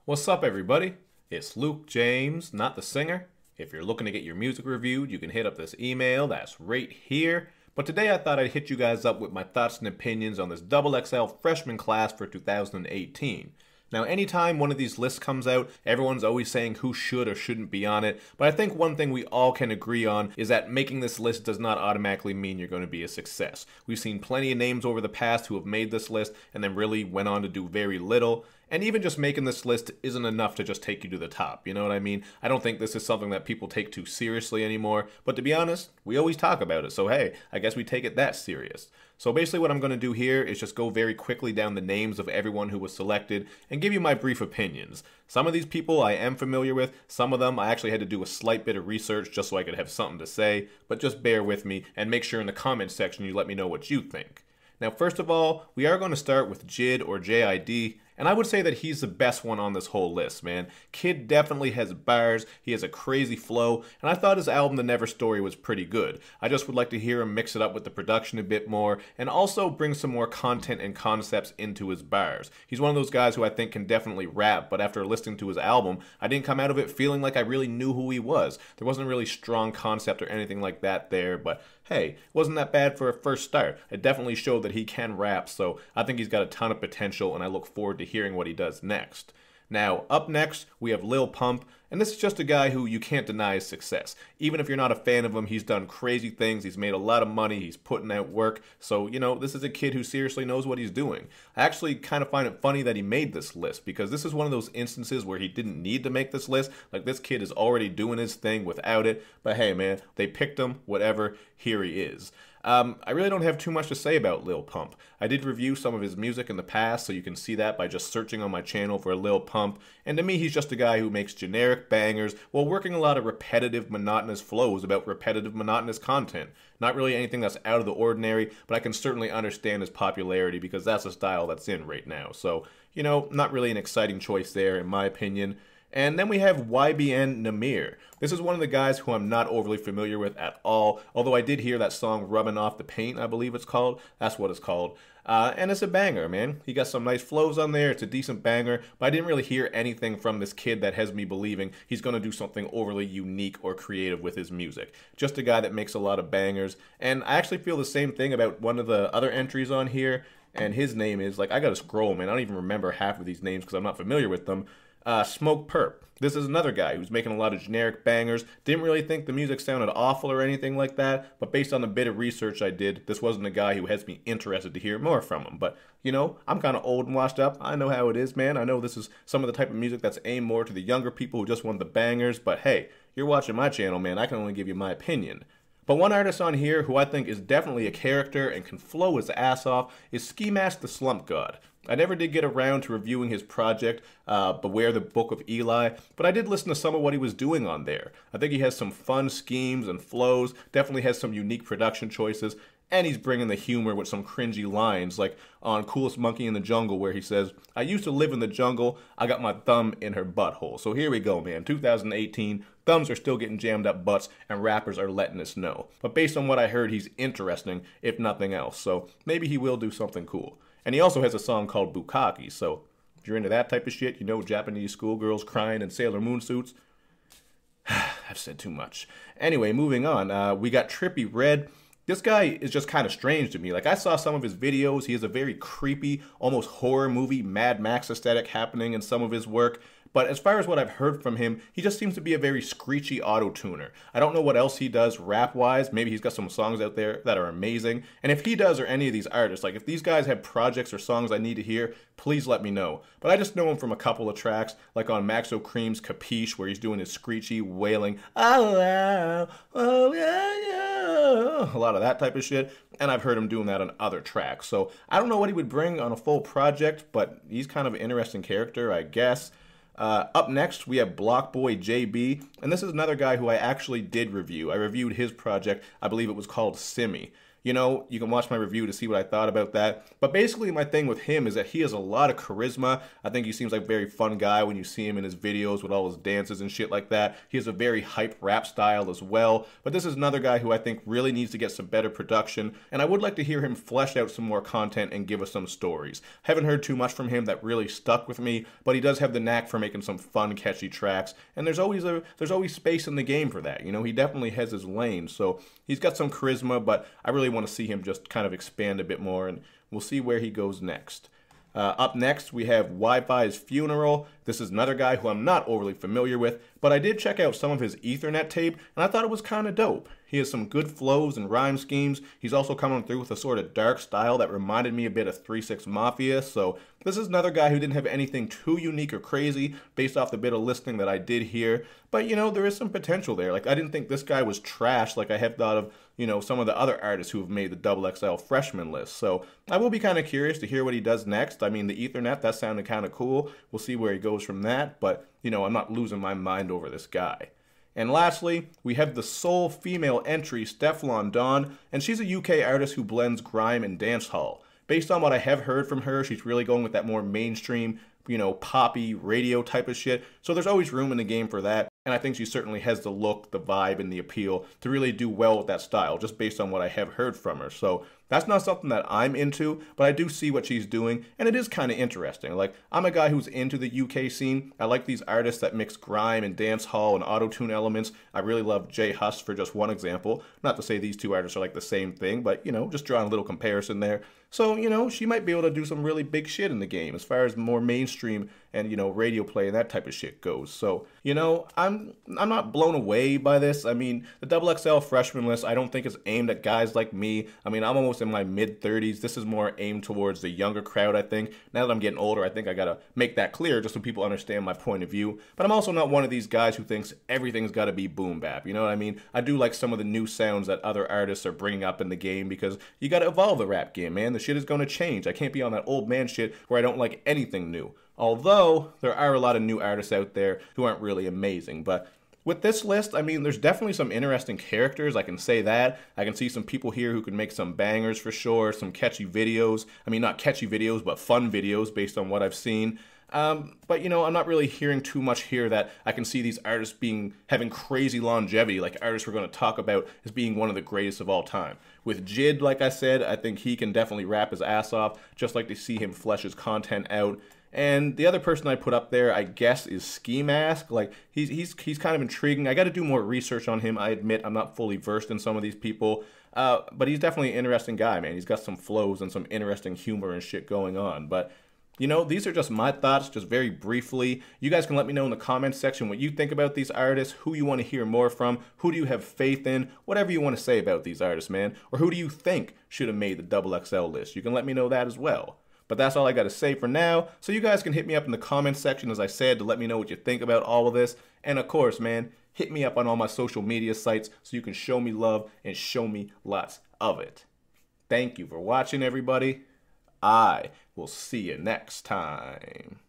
What's up, everybody? It's Luke James, not the singer. If you're looking to get your music reviewed, you can hit up this email that's right here. But today I thought I'd hit you guys up with my thoughts and opinions on this Double XL freshman class for 2018. Now, anytime one of these lists comes out, everyone's always saying who should or shouldn't be on it, but I think one thing we all can agree on is that making this list does not automatically mean you're going to be a success. We've seen plenty of names over the past who have made this list and then really went on to do very little. And even just making this list isn't enough to just take you to the top, you know what I mean? I don't think this is something that people take too seriously anymore, but to be honest, we always talk about it, so hey, I guess we take it that serious. So basically what I'm going to do here is just go very quickly down the names of everyone who was selected and give you my brief opinions. Some of these people I am familiar with, some of them I actually had to do a slight bit of research just so I could have something to say, but just bear with me and make sure in the comments section you let me know what you think. Now, first of all, we are going to start with JID or JID, and I would say that he's the best one on this whole list, man. Kid definitely has bars, he has a crazy flow, and I thought his album The Never Story was pretty good. I just would like to hear him mix it up with the production a bit more, and also bring some more content and concepts into his bars. He's one of those guys who I think can definitely rap, but after listening to his album, I didn't come out of it feeling like I really knew who he was. There wasn't really strong concept or anything like that there, but hey, wasn't that bad for a first start. It definitely showed that he can rap, so I think he's got a ton of potential, and I look forward to hearing what he does next. Now, up next, we have Lil Pump, and this is just a guy who you can't deny his success. Even if you're not a fan of him, he's done crazy things, he's made a lot of money, he's putting out work, so, you know, this is a kid who seriously knows what he's doing. I actually kind of find it funny that he made this list, because this is one of those instances where he didn't need to make this list. Like, this kid is already doing his thing without it, but hey, man, they picked him, whatever, here he is. I really don't have too much to say about Lil Pump. I did review some of his music in the past, so you can see that by just searching on my channel for Lil Pump, and to me he's just a guy who makes generic bangers while working a lot of repetitive, monotonous flows about repetitive, monotonous content. Not really anything that's out of the ordinary, but I can certainly understand his popularity because that's the style that's in right now. So, you know, not really an exciting choice there in my opinion. And then we have YBN Nahmir. This is one of the guys who I'm not overly familiar with at all, although I did hear that song Rubbing Off the Paint, I believe it's called. That's what it's called. And it's a banger, man. He got some nice flows on there. It's a decent banger, but I didn't really hear anything from this kid that has me believing he's going to do something overly unique or creative with his music. Just a guy that makes a lot of bangers. And I actually feel the same thing about one of the other entries on here, and his name is, like, I gotta scroll, man. I don't even remember half of these names because I'm not familiar with them. Smokepurpp. This is another guy who's making a lot of generic bangers. Didn't really think the music sounded awful or anything like that, but based on the bit of research I did, this wasn't a guy who has me interested to hear more from him. But, you know, I'm kind of old and washed up. I know how it is, man. I know this is some of the type of music that's aimed more to the younger people who just want the bangers, but hey, you're watching my channel, man. I can only give you my opinion. But one artist on here who I think is definitely a character and can flow his ass off is Ski Mask the Slump God. I never did get around to reviewing his project, Beware the Book of Eli, but I did listen to some of what he was doing on there. I think he has some fun schemes and flows, definitely has some unique production choices, and he's bringing the humor with some cringy lines, like on Coolest Monkey in the Jungle, where he says, I used to live in the jungle, I got my thumb in her butthole. So here we go, man, 2018, thumbs are still getting jammed up butts, and rappers are letting us know. But based on what I heard, he's interesting, if nothing else, so maybe he will do something cool. And he also has a song called Bukkake, so if you're into that type of shit, you know, Japanese schoolgirls crying in Sailor Moon suits. I've said too much. Anyway, moving on, we got Trippie Redd. This guy is just kind of strange to me. Like, I saw some of his videos. He has a very creepy, almost horror movie, Mad Max aesthetic happening in some of his work. But as far as what I've heard from him, he just seems to be a very screechy auto-tuner. I don't know what else he does rap-wise. Maybe he's got some songs out there that are amazing. And if he does, or any of these artists, like if these guys have projects or songs I need to hear, please let me know. But I just know him from a couple of tracks, like on Maxo Cream's Capiche, where he's doing his screechy, wailing, oh, oh, yeah, yeah, a lot of that type of shit. And I've heard him doing that on other tracks. So I don't know what he would bring on a full project, but he's kind of an interesting character, I guess. Up next, we have BlocBoy JB, and this is another guy who I actually did review. I reviewed his project. I believe it was called Simi. you know, you can watch my review to see what I thought about that. But basically my thing with him is that he has a lot of charisma. I think he seems like a very fun guy when you see him in his videos with all his dances and shit like that. He has a very hype rap style as well. But this is another guy who I think really needs to get some better production, and I would like to hear him flesh out some more content and give us some stories. Haven't heard too much from him that really stuck with me, but he does have the knack for making some fun, catchy tracks, and there's always space in the game for that. You know, he definitely has his lane, so he's got some charisma, but I really want to see him just kind of expand a bit more, and we'll see where he goes next. Up next, we have Wi-Fi's Funeral. This is another guy who I'm not overly familiar with, but I did check out some of his Ethernet tape, and I thought it was kind of dope. He has some good flows and rhyme schemes. He's also coming through with a sort of dark style that reminded me a bit of 3 6 Mafia, so this is another guy who didn't have anything too unique or crazy based off the bit of listening that I did hear, but you know, there is some potential there. Like, I didn't think this guy was trash like I have thought of, you know, some of the other artists who have made the XXL freshman list. So I will be kind of curious to hear what he does next. I mean, the Ethernet, that sounded kind of cool. We'll see where he goes from that, but you know, I'm not losing my mind over this guy. And lastly, we have the sole female entry, Stefflon Don, and she's a UK artist who blends grime and dancehall. Based on what I have heard from her, she's really going with that more mainstream, you know, poppy radio type of shit. So there's always room in the game for that. And I think she certainly has the look, the vibe, and the appeal to really do well with that style, just based on what I have heard from her. So that's not something that I'm into, but I do see what she's doing, and it is kind of interesting. Like, I'm a guy who's into the UK scene. I like these artists that mix grime and dance hall and auto-tune elements. I really love J Hus for just one example. Not to say these two artists are like the same thing, but, you know, just drawing a little comparison there. So, you know, she might be able to do some really big shit in the game as far as more mainstream and, you know, radio play and that type of shit goes. So, you know, I'm not blown away by this. I mean, the XXL freshman list, I don't think is aimed at guys like me. I mean, I'm almost in my mid-30s. This is more aimed towards the younger crowd, I think. Now that I'm getting older, I think I gotta make that clear just so people understand my point of view. But I'm also not one of these guys who thinks everything's gotta be boom bap. You know what I mean? I do like some of the new sounds that other artists are bringing up in the game because you gotta evolve the rap game, man. The shit is gonna change. I can't be on that old man shit where I don't like anything new. Although, there are a lot of new artists out there who aren't really amazing. But with this list, I mean, there's definitely some interesting characters. I can say that. I can see some people here who can make some bangers for sure, some catchy videos. I mean, not catchy videos, but fun videos based on what I've seen. But, you know, I'm not really hearing too much here that I can see these artists having crazy longevity, like artists we're going to talk about as being one of the greatest of all time. With Jid, like I said, I think he can definitely rap his ass off. Just like to see him flesh his content out. And the other person I put up there, I guess, is Ski Mask. Like, he's kind of intriguing. I got to do more research on him. I admit I'm not fully versed in some of these people. But he's definitely an interesting guy, man. He's got some flows and some interesting humor and shit going on. But, you know, these are just my thoughts, just very briefly. You guys can let me know in the comments section what you think about these artists, who you want to hear more from, who do you have faith in, whatever you want to say about these artists, man. Or who do you think should have made the XXL list? You can let me know that as well. But that's all I got to say for now. So you guys can hit me up in the comments section, as I said, to let me know what you think about all of this. And of course, man, hit me up on all my social media sites so you can show me love and show me lots of it. Thank you for watching, everybody. I will see you next time.